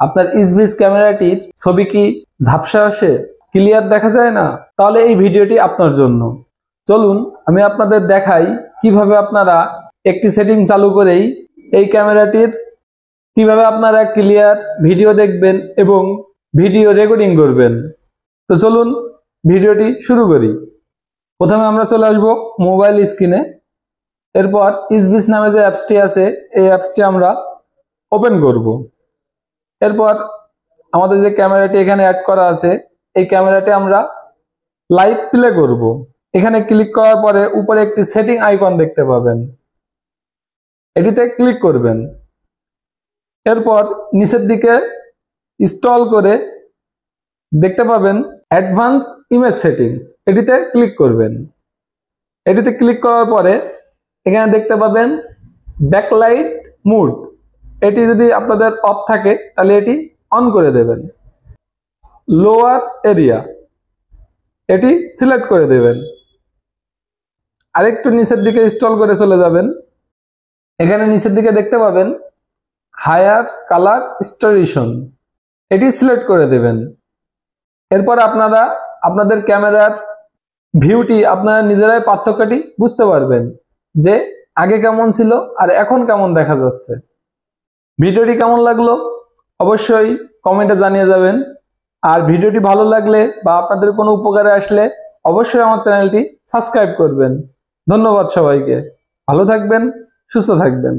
আপনার ইসবিস ক্যামেরাটির ছবি কি ঝাপসা আসে, ক্লিয়ার দেখা যায় না? তাহলে এই ভিডিওটি আপনার জন্য। চলুন আমি আপনাদের দেখাই কিভাবে আপনারা একটি সেটিং চালু করেই এই ক্যামেরাটির কিভাবে আপনারা ক্লিয়ার ভিডিও দেখবেন এবং ভিডিও রেকর্ডিং করবেন। তো চলুন ভিডিওটি শুরু করি। প্রথমে আমরা চলে আসব মোবাইল স্ক্রিনে। এরপর ইসবিস নামে যে অ্যাপসটি আছে এই অ্যাপসটি আমরা ওপেন করব। এরপর আমাদের যে ক্যামেরাটি এখানে অ্যাড করা আছে এই ক্যামেরাটি আমরা লাইভ প্লে করব। এখানে ক্লিক করার পরে উপরে একটি সেটিং আইকন দেখতে পাবেন, এটিতে ক্লিক করবেন। এরপর নিচের দিকে স্ক্রল করে দেখতে পাবেন অ্যাডভান্স ইমেজ সেটিংস, এটিতে ক্লিক করবেন। এটিতে ক্লিক করার পরে এখানে দেখতে পাবেন ব্যাকলাইট মুড, এটি যদি আপনাদের অফ থাকে তাহলে এটি অন করে দেবেন। লোয়ার এরিয়া এটি সিলেক্ট করে দেবেন। আরেকটু নিচের দিকে স্ক্রল করে চলে যাবেন। এখানে নিচের দিকে দেখতে পাবেন হায়ার কালার স্টোরেশন, এটি সিলেক্ট করে দেবেন। এরপর আপনারা আপনাদের ক্যামেরার ভিউটি আপনারা নিজেরাই পার্থক্যটি বুঝতে পারবেন যে আগে কেমন ছিল আর এখন কেমন দেখা যাচ্ছে। ভিডিওটি কেমন লাগলো অবশ্যই কমেন্টে জানিয়ে যাবেন। আর ভিডিওটি ভালো লাগলে বা আপনাদের কোনো উপকারে আসলে অবশ্যই আমার চ্যানেলটি সাবস্ক্রাইব করবেন। ধন্যবাদ সবাইকে। ভালো থাকবেন, সুস্থ থাকবেন।